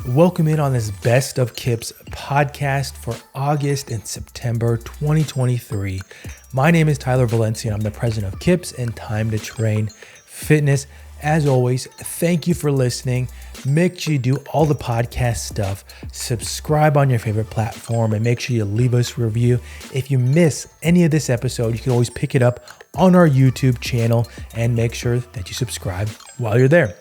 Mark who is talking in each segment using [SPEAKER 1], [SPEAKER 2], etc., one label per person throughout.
[SPEAKER 1] Welcome in on this Best of KIPS podcast for August and September 2023. My name is Tyler Valencia, and I'm the president of KIPS and Time to Train Fitness. As always, thank you for listening. Make sure you do all the podcast stuff. Subscribe on your favorite platform and make sure you leave us a review. If you miss any of this episode, you can always pick it up on our YouTube channel and make sure that you subscribe while you're there.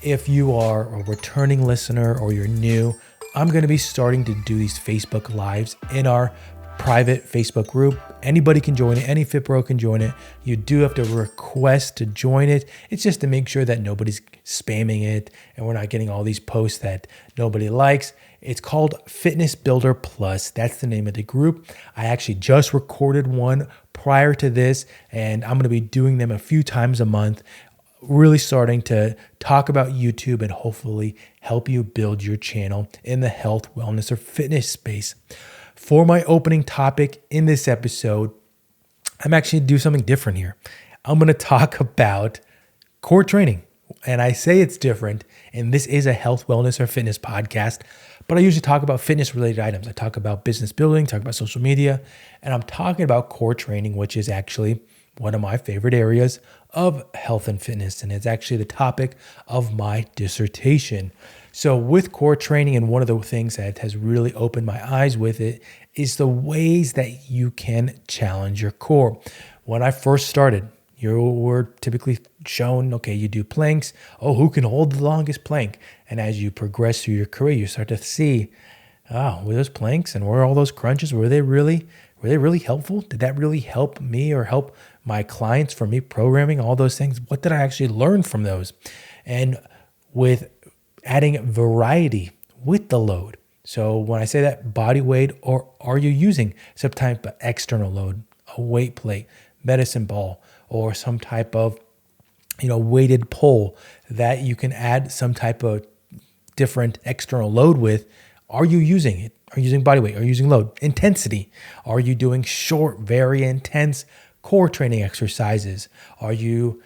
[SPEAKER 1] If you are a returning listener or you're new, I'm going to be starting to do these Facebook Lives in our private Facebook group. Anybody can join it. Any Fit Bro can join it. You do have to request to join it. It's just to make sure that nobody's spamming it and we're not getting all these posts that nobody likes. It's called Fitness Builder Plus. That's the name of the group. I actually just recorded one prior to this, and I'm going to be doing them a few times a month. Really starting to talk about YouTube and hopefully help you build your channel in the health, wellness, or fitness space. For my opening topic in this episode, I'm actually going to do something different here. I'm going to talk about core training. And I say it's different, and this is a health, wellness, or fitness podcast, but I usually talk about fitness-related items. I talk about business building, talk about social media, and I'm talking about core training, which is actually one of my favorite areas of health and fitness, and it's actually the topic of my dissertation. So with core training, and one of the things that has really opened my eyes with it is the ways that you can challenge your core. When I first started, you were typically shown, okay, you do planks. Oh, who can hold the longest plank? And as you progress through your career, you start to see, were those planks and were all those crunches, were they really helpful? Did that really help me or help my clients for me programming all those things? What did I actually learn from those? And with adding variety with the load. So when I say that, body weight, or are you using some type of external load, a weight plate, medicine ball, or some type of weighted pole that you can add some type of different external load with? Are you using it? Are you using body weight? Are you using load? Intensity. Are you doing short, very intense core training exercises? Are you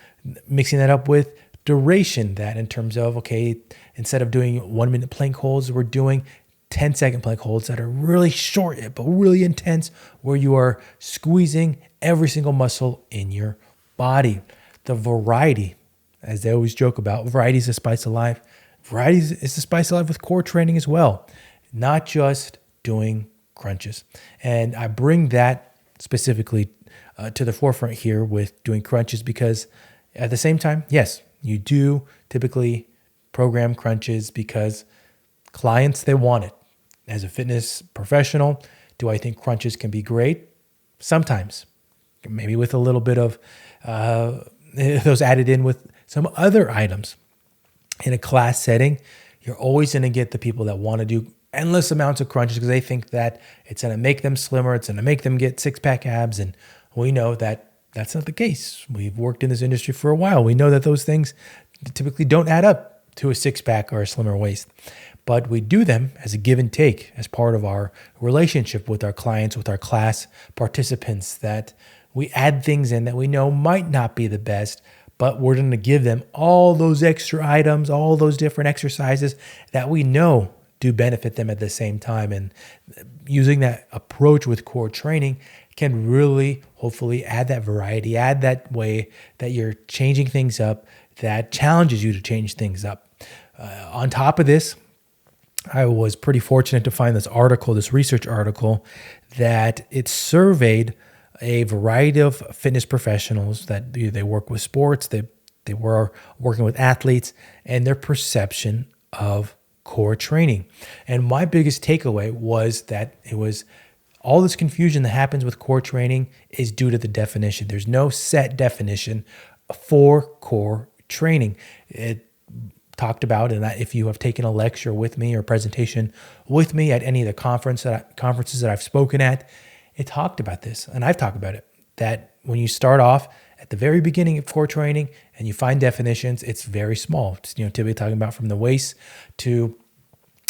[SPEAKER 1] mixing that up with duration, that in terms of, okay, instead of doing 1 minute plank holds, we're doing 10-second plank holds that are really short but really intense, where you are squeezing every single muscle in your body. The variety, as they always joke about, variety is the spice of life. Variety is the spice of life with core training as well, not just doing crunches. And I bring that specifically to the forefront here with doing crunches, because at the same time, yes, you do typically program crunches because clients, they want it. As a fitness professional, do I think crunches can be great? Sometimes, maybe with a little bit of those added in with some other items. In a class setting, you're always going to get the people that want to do endless amounts of crunches because they think that it's going to make them slimmer, it's going to make them get six-pack abs, and we know that that's not the case. We've worked in this industry for a while. We know that those things typically don't add up to a six-pack or a slimmer waist, but we do them as a give and take, as part of our relationship with our clients, with our class participants, that we add things in that we know might not be the best, but we're going to give them all those extra items, all those different exercises that we know do benefit them at the same time. And using that approach with core training can really hopefully add that variety, add that way that you're changing things up, that challenges you to change things up. On top of this, I was pretty fortunate to find this article, this research article, that it surveyed a variety of fitness professionals that they work with sports, they were working with athletes, and their perception of core training. And my biggest takeaway was that it was all this confusion that happens with core training is due to the definition. There's no set definition for core training. It talked about, and if you have taken a lecture with me or presentation with me at any of the conferences that I've spoken at, it talked about this, and I've talked about it, that when you start off at the very beginning of core training and you find definitions, it's very small. It's, typically talking about from the waist to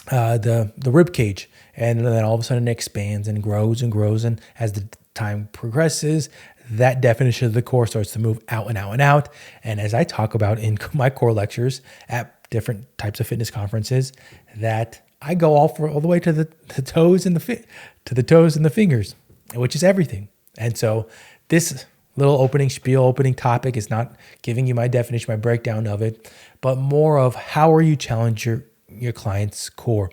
[SPEAKER 1] the rib cage, and then all of a sudden it expands and grows, and as the time progresses, that definition of the core starts to move out and out and out. And as I talk about in my core lectures at different types of fitness conferences, that I go all the way to the toes and the toes and the fingers, which is everything. And so this little opening topic is not giving you my definition, my breakdown of it, but more of how are you challenge your client's core,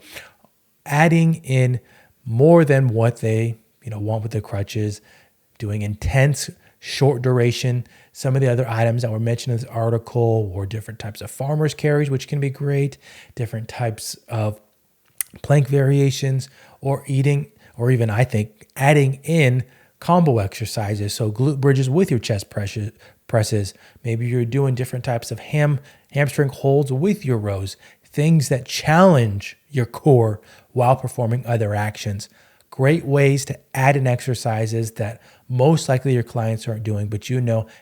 [SPEAKER 1] adding in more than what they want with their crutches, doing intense short duration. Some of the other items that were mentioned in this article were different types of farmer's carries, which can be great, different types of plank variations, or even I think adding in combo exercises. So glute bridges with your chest presses. Maybe you're doing different types of hamstring holds with your rows, things that challenge your core while performing other actions. Great ways to add in exercises that most likely your clients aren't doing, but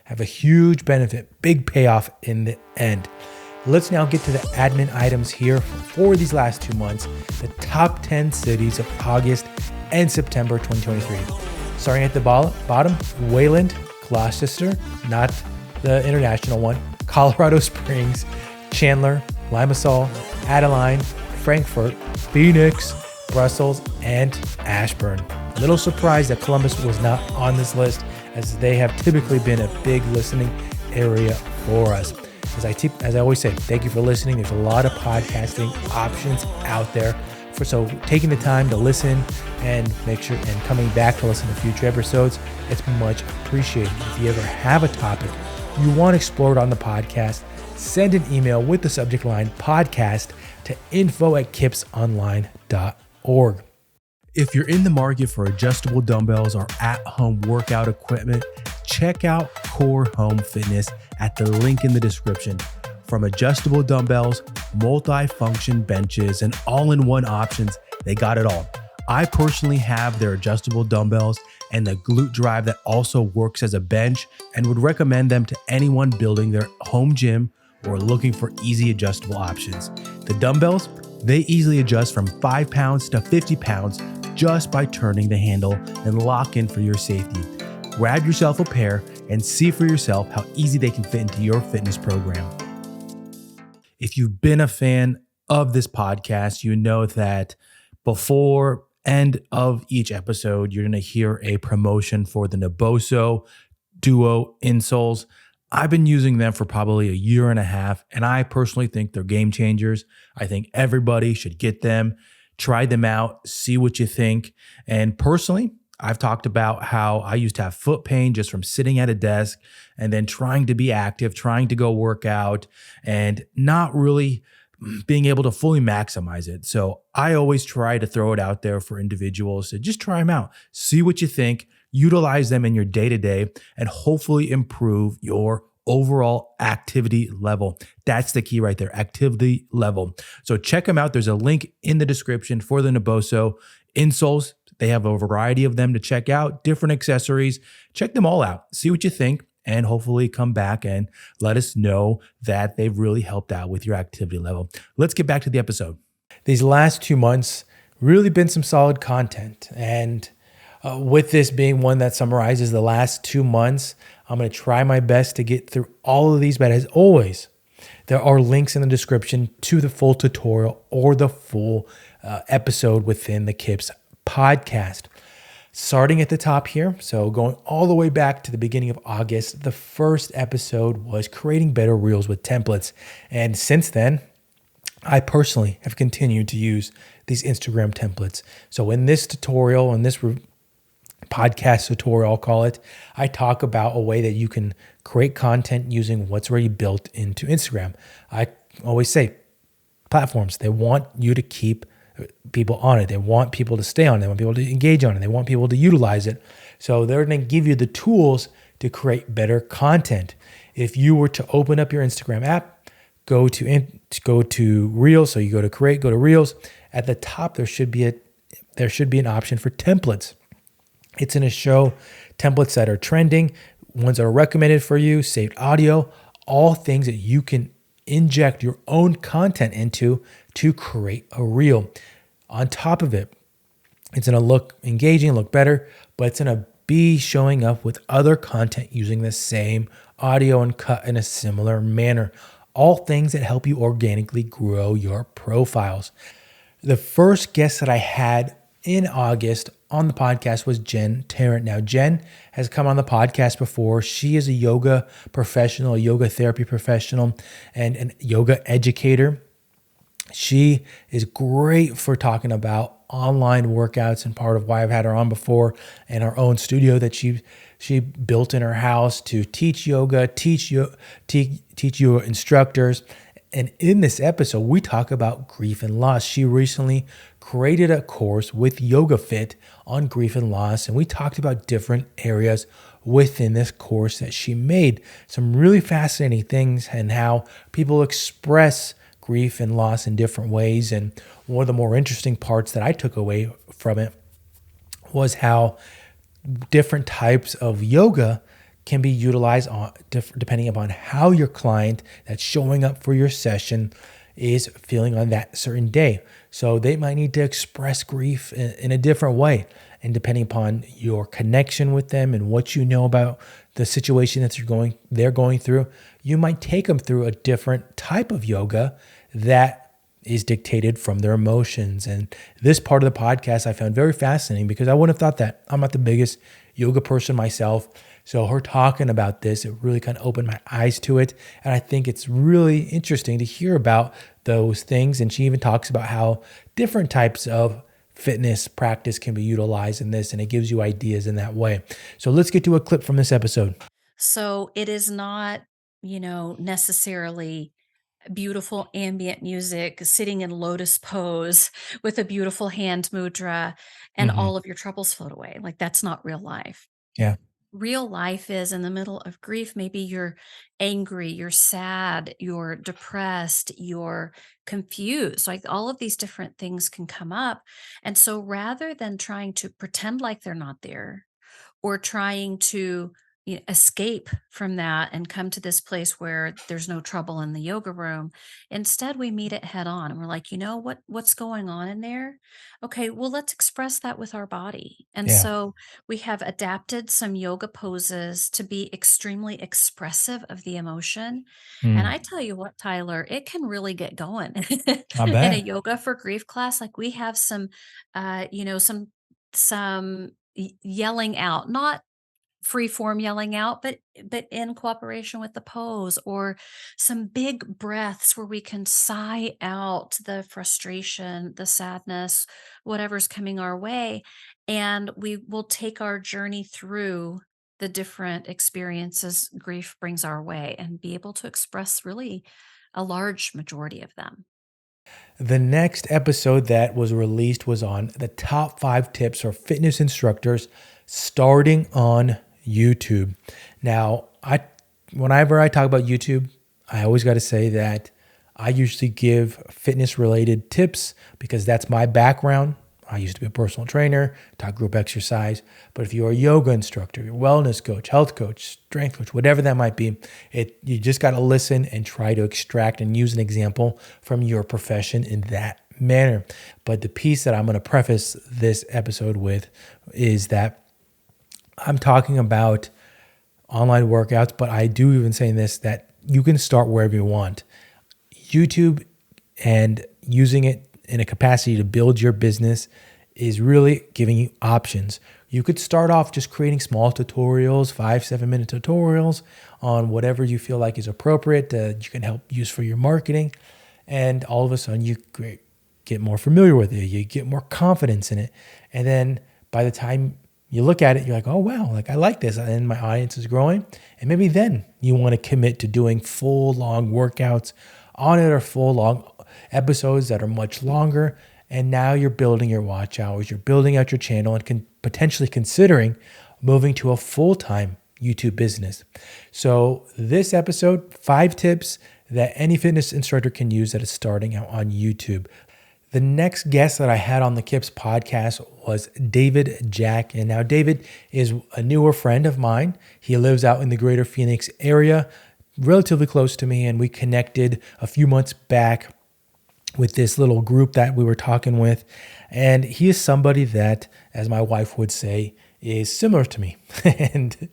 [SPEAKER 1] have a huge benefit, big payoff in the end. Let's now get to the admin items here for these last 2 months, the top 10 cities of August and September 2023. Starting at the bottom, Wayland, Gloucester, not the international one, Colorado Springs, Chandler, Limassol, Adeline, Frankfurt, Phoenix, Brussels, and Ashburn. Little surprised that Columbus was not on this list, as they have typically been a big listening area for us. As I always say, thank you for listening. There's a lot of podcasting options out there. So taking the time to listen and coming back to listen to future episodes, it's much appreciated. If you ever have a topic you want explored on the podcast, send an email with the subject line podcast to info@kipsonline.org. If you're in the market for adjustable dumbbells or at-home workout equipment, check out Core Home Fitness at the link in the description. From adjustable dumbbells, multi-function benches, and all-in-one options, they got it all. I personally have their adjustable dumbbells and the glute drive that also works as a bench, and would recommend them to anyone building their home gym or looking for easy adjustable options. The dumbbells, they easily adjust from 5 pounds to 50 pounds just by turning the handle and lock in for your safety. Grab yourself a pair and see for yourself how easy they can fit into your fitness program. If you've been a fan of this podcast, you know that before end of each episode, you're going to hear a promotion for the Naboso Duo insoles. I've been using them for probably a year and a half, and I personally think they're game changers. I think everybody should get them, try them out, see what you think. And personally, I've talked about how I used to have foot pain just from sitting at a desk and then trying to be active, trying to go work out, and not really being able to fully maximize it. So I always try to throw it out there for individuals to just try them out, see what you think, utilize them in your day-to-day, and hopefully improve your overall activity level. That's the key right there, activity level. So check them out. There's a link in the description for the Naboso insoles. They have a variety of them to check out, different accessories. Check them all out. See what you think, and hopefully come back and let us know that they've really helped out with your activity level. Let's get back to the episode. These last 2 months really been some solid content. And with this being one that summarizes the last 2 months, I'm going to try my best to get through all of these. But as always, there are links in the description to the full tutorial or the full episode within the KIPS podcast. Starting at the top here, so going all the way back to the beginning of August, the first episode was creating better reels with templates. And since then, I personally have continued to use these Instagram templates. So in this tutorial, in this podcast tutorial, I'll call it, I talk about a way that you can create content using what's already built into Instagram. I always say platforms, they want you to keep people on it. They want people to stay on it. They want people to engage on it. They want people to utilize it. So they're going to give you the tools to create better content. If you were to open up your Instagram app, go to Reels. So you go to Create, go to Reels. At the top, there should be an option for templates. It's going to show templates that are trending, ones that are recommended for you, saved audio, all things that you can inject your own content into to create a reel. On top of it, it's going to look engaging, look better, but it's going to be showing up with other content using the same audio and cut in a similar manner. All things that help you organically grow your profiles. The first guest that I had in August on the podcast was Jen Tarrant. Now, Jen has come on the podcast before. She is a yoga professional, a yoga therapy professional, and a yoga educator. She is great for talking about online workouts, and part of why I've had her on before, and our own studio that she built in her house to teach yoga, teach yoga instructors. And in this episode, we talk about grief and loss. She recently created a course with Yoga Fit on grief and loss, and we talked about different areas within this course that she made. Some really fascinating things and how people express grief and loss in different ways. And one of the more interesting parts that I took away from it was how different types of yoga can be utilized depending upon how your client that's showing up for your session is feeling on that certain day. So they might need to express grief in a different way. And depending upon your connection with them and what you know about the situation that they're going through, you might take them through a different type of yoga that is dictated from their emotions. And this part of the podcast I found very fascinating because I wouldn't have thought that. I'm not the biggest yoga person myself. So her talking about this, it really kind of opened my eyes to it. And I think it's really interesting to hear about those things. And she even talks about how different types of fitness practice can be utilized in this, and it gives you ideas in that way. So let's get to a clip from this episode.
[SPEAKER 2] So it is not, necessarily beautiful ambient music, sitting in lotus pose with a beautiful hand mudra and
[SPEAKER 1] Hmm.
[SPEAKER 2] all of your troubles float away. Like that's not real life.
[SPEAKER 1] Yeah.
[SPEAKER 2] Real life is in the middle of grief. Maybe you're angry, you're sad, you're depressed, you're confused. Like all of these different things can come up. And so rather than trying to pretend like they're not there, or trying to escape from that and come to this place where there's no trouble in the yoga room. Instead, we meet it head on and we're like, what's going on in there? Okay, well, let's express that with our body. And
[SPEAKER 1] Yeah.
[SPEAKER 2] so we have adapted some yoga poses to be extremely expressive of the emotion. And
[SPEAKER 1] Mm,
[SPEAKER 2] I tell you what, Tyler, it can really get going
[SPEAKER 1] I
[SPEAKER 2] in a
[SPEAKER 1] bet.
[SPEAKER 2] yoga for grief class. Like we have some, some yelling out, not free form yelling out, but in cooperation with the pose, or some big breaths where we can sigh out the frustration, the sadness, whatever's coming our way. And we will take our journey through the different experiences grief brings our way and be able to express really a large majority of them.
[SPEAKER 1] The next episode that was released was on the top 5 tips for fitness instructors starting on YouTube. Now, whenever I talk about YouTube, I always got to say that I usually give fitness related tips because that's my background. I used to be a personal trainer, taught group exercise. But if you're a yoga instructor, you're a wellness coach, health coach, strength coach, whatever that might be, you just got to listen and try to extract and use an example from your profession in that manner. But the piece that I'm going to preface this episode with is that I'm talking about online workouts, but I do even say this that you can start wherever you want. YouTube and using it in a capacity to build your business is really giving you options. You could start off just creating small tutorials, 5-7 minute tutorials on whatever you feel like is appropriate that you can help use for your marketing. And all of a sudden you get more familiar with it. You get more confidence in it. And then by the time you look at it, you're like, oh, wow, like I like this. And my audience is growing. And maybe then you want to commit to doing full long workouts on it or full long episodes that are much longer. And now you're building your watch hours, you're building out your channel and potentially considering moving to a full-time YouTube business. So this episode, 5 tips that any fitness instructor can use that is starting out on YouTube. The next guest that I had on the KIPS podcast was David Jack. And now David is a newer friend of mine. He lives out in the greater Phoenix area, relatively close to me. And we connected a few months back with this little group that we were talking with. And he is somebody that, as my wife would say, is similar to me. And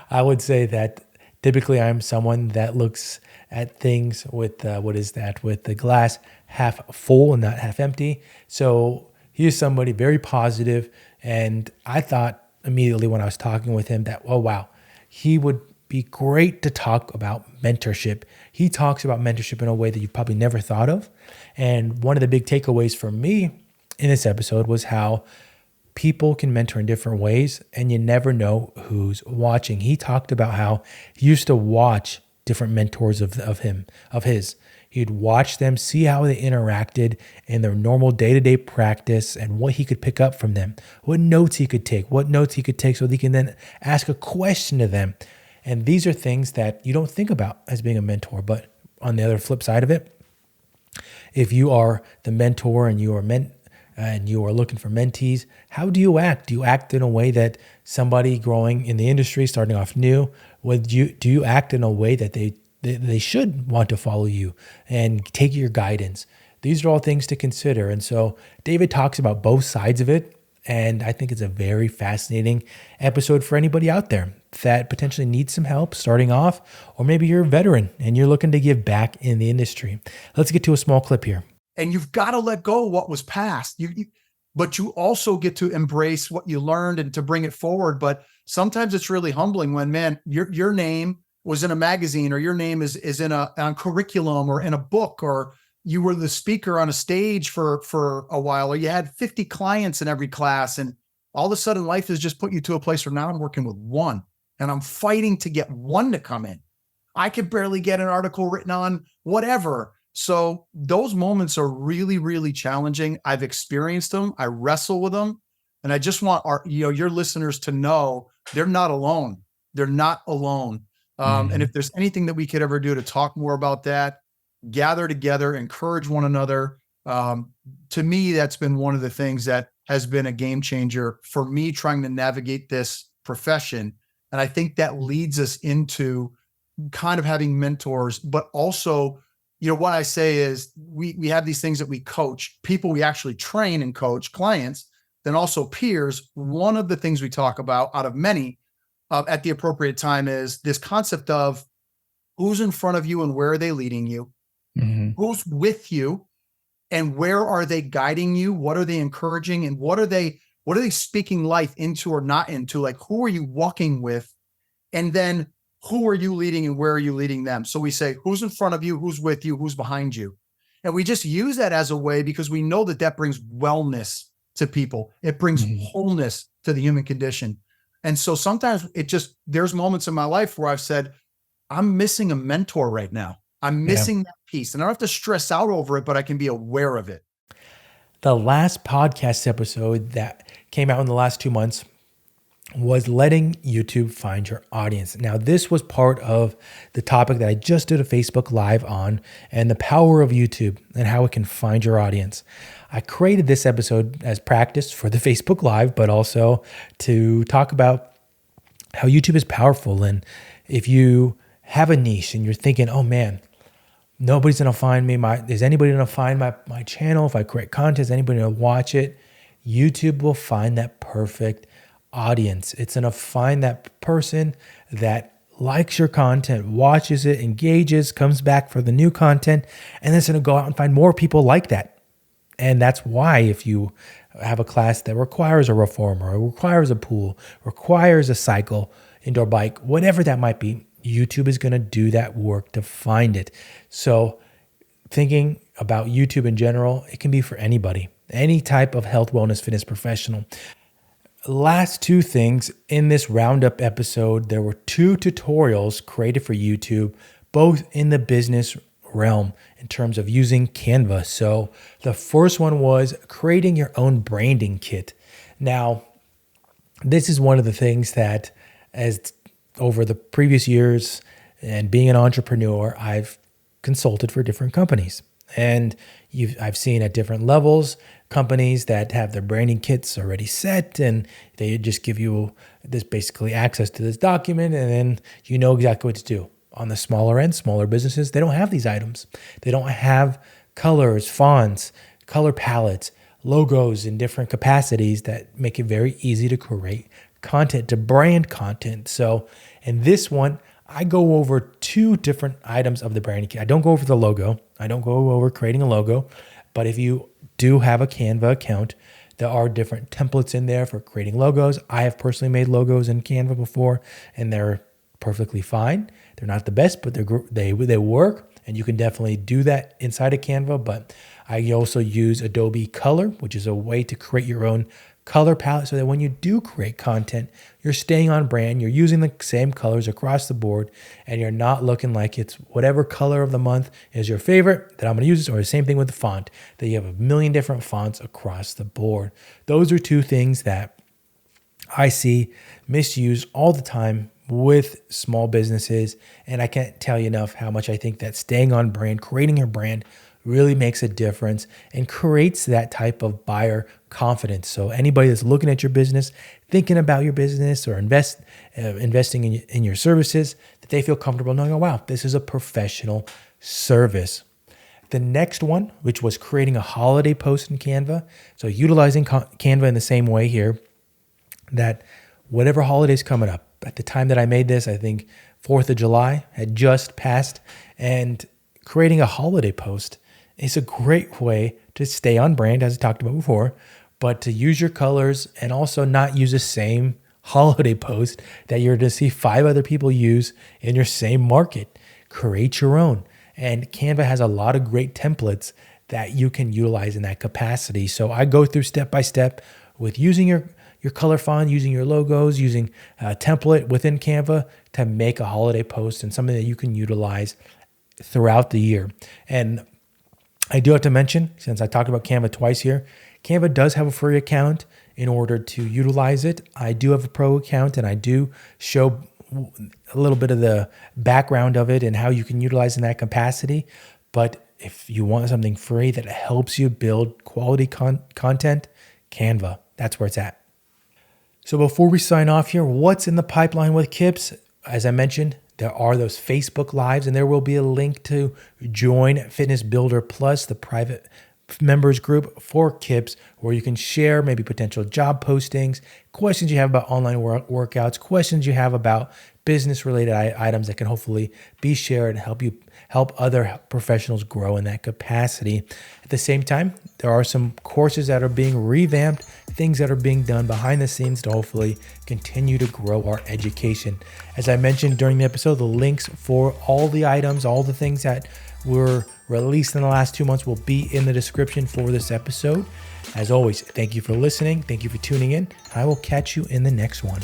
[SPEAKER 1] I would say that Typically, I'm someone that looks at things with with the glass half full and not half empty. So he is somebody very positive, and I thought immediately when I was talking with him that, oh wow, he would be great to talk about mentorship. He talks about mentorship in a way that you probably never thought of. And one of the big takeaways for me in this episode was how people can mentor in different ways and you never know who's watching. He talked about how he used to watch different mentors of his. He'd watch them, see how they interacted in their normal day-to-day practice and what he could pick up from them, what notes he could take so that he can then ask a question to them. And these are things that you don't think about as being a mentor. But on the other flip side of it, if you are the mentor and you are looking for mentees, how do you act? Do you act in a way that somebody growing in the industry, starting off new, do you act in a way that they should want to follow you and take your guidance? These are all things to consider. And so David talks about both sides of it. And I think it's a very fascinating episode for anybody out there that potentially needs some help starting off, or maybe you're a veteran and you're looking to give back in the industry. Let's get to a small clip here.
[SPEAKER 3] And you've got to let go of what was past. But you also get to embrace what you learned and to bring it forward. But sometimes it's really humbling when, man, your name was in a magazine, or your name is in a curriculum or in a book, or you were the speaker on a stage for a while, or you had 50 clients in every class. And all of a sudden life has just put you to a place where now I'm working with one and I'm fighting to get one to come in. I could barely get an article written on whatever. So those moments are really, really challenging. I've experienced them. I wrestle with them. And I just want your listeners to know they're not alone. They're not alone. And if there's anything that we could ever do to talk more about that, gather together, encourage one another. To me, that's been one of the things that has been a game changer for me trying to navigate this profession. And I think that leads us into kind of having mentors, but also, what I say is we have these things that we coach, people we actually train and coach, clients, then also peers. One of the things we talk about out of many at the appropriate time is this concept of who's in front of you and where are they leading you? Who's with you and where are they guiding you? What are they encouraging? And what are they speaking life into or not into? Like, who are you walking with? And then who are you leading and where are you leading them? So we say, who's in front of you, who's with you, who's behind you? And we just use that as a way because we know that brings wellness to people. It brings wholeness to the human condition. And so sometimes there's moments in my life where I've said, I'm missing a mentor right now. I'm missing that piece. And I don't have to stress out over it, but I can be aware of it.
[SPEAKER 1] The last podcast episode that came out in the last 2 months was letting YouTube find your audience. Now, this was part of the topic that I just did a Facebook Live on, and the power of YouTube and how it can find your audience. I created this episode as practice for the Facebook Live, but also to talk about how YouTube is powerful. And if you have a niche and you're thinking, oh man, nobody's going to find me. Is anybody going to find my channel? If I create content, is anybody going to watch it? YouTube will find that perfect audience. It's going to find that person that likes your content, watches it, engages, comes back for the new content, and then it's going to go out and find more people like that. And that's why if you have a class that requires a reformer, or requires a pool, requires a cycle, indoor bike, whatever that might be, YouTube is going to do that work to find it. So thinking about YouTube in general, it can be for anybody, any type of health, wellness, fitness professional. Last two things in this roundup episode, there were 2 tutorials created for YouTube, both in the business realm in terms of using Canva. So the first one was creating your own branding kit. Now, this is one of the things that as over the previous years and being an entrepreneur, I've consulted for different companies. And I've seen at different levels, companies that have their branding kits already set, and they just give you this basically access to this document, and then you know exactly what to do. On the smaller end, smaller businesses, they don't have these items. They don't have colors, fonts, color palettes, logos in different capacities that make it very easy to create content, to brand content. So in this one, I go over 2 different items of the branding kit. I don't go over the logo. I don't go over creating a logo. But if you do have a Canva account, there are different templates in there for creating logos. I have personally made logos in Canva before, and they're perfectly fine. They're not the best, but they work, and you can definitely do that inside of Canva. But I also use Adobe Color, which is a way to create your own color palette so that when you do create content, you're staying on brand, you're using the same colors across the board, and you're not looking like it's whatever color of the month is your favorite that I'm going to use, or the same thing with the font, that you have a million different fonts across the board. Those are 2 things that I see misused all the time with small businesses, and I can't tell you enough how much I think that staying on brand, creating your brand, really makes a difference and creates that type of buyer confidence. So anybody that's looking at your business, thinking about your business, or investing in your services, that they feel comfortable knowing, oh, wow, this is a professional service. The next one, which was creating a holiday post in Canva. So utilizing Canva in the same way here, that whatever holiday's coming up, at the time that I made this, I think 4th of July had just passed, and creating a holiday post is a great way to stay on brand, as I talked about before, but to use your colors and also not use the same holiday post that you're going to see 5 other people use in your same market. Create your own. And Canva has a lot of great templates that you can utilize in that capacity. So I go through step by step with using your color font, using your logos, using a template within Canva to make a holiday post, and something that you can utilize throughout the year. And I do have to mention, since I talked about Canva twice here, Canva does have a free account in order to utilize it. I do have a pro account, and I do show a little bit of the background of it and how you can utilize in that capacity. But if you want something free that helps you build quality content, Canva, that's where it's at. So before we sign off here, what's in the pipeline with KIPS? As I mentioned, there are those Facebook Lives, and there will be a link to join Fitness Builder Plus, the private members group for KIPS, where you can share maybe potential job postings, questions you have about online workouts, questions you have about business-related items that can hopefully be shared and help other professionals grow in that capacity. At the same time, there are some courses that are being revamped, things that are being done behind the scenes to hopefully continue to grow our education. As I mentioned during the episode, the links for all the items, all the things that were released in the last 2 months will be in the description for this episode. As always, thank you for listening. Thank you for tuning in. I will catch you in the next one.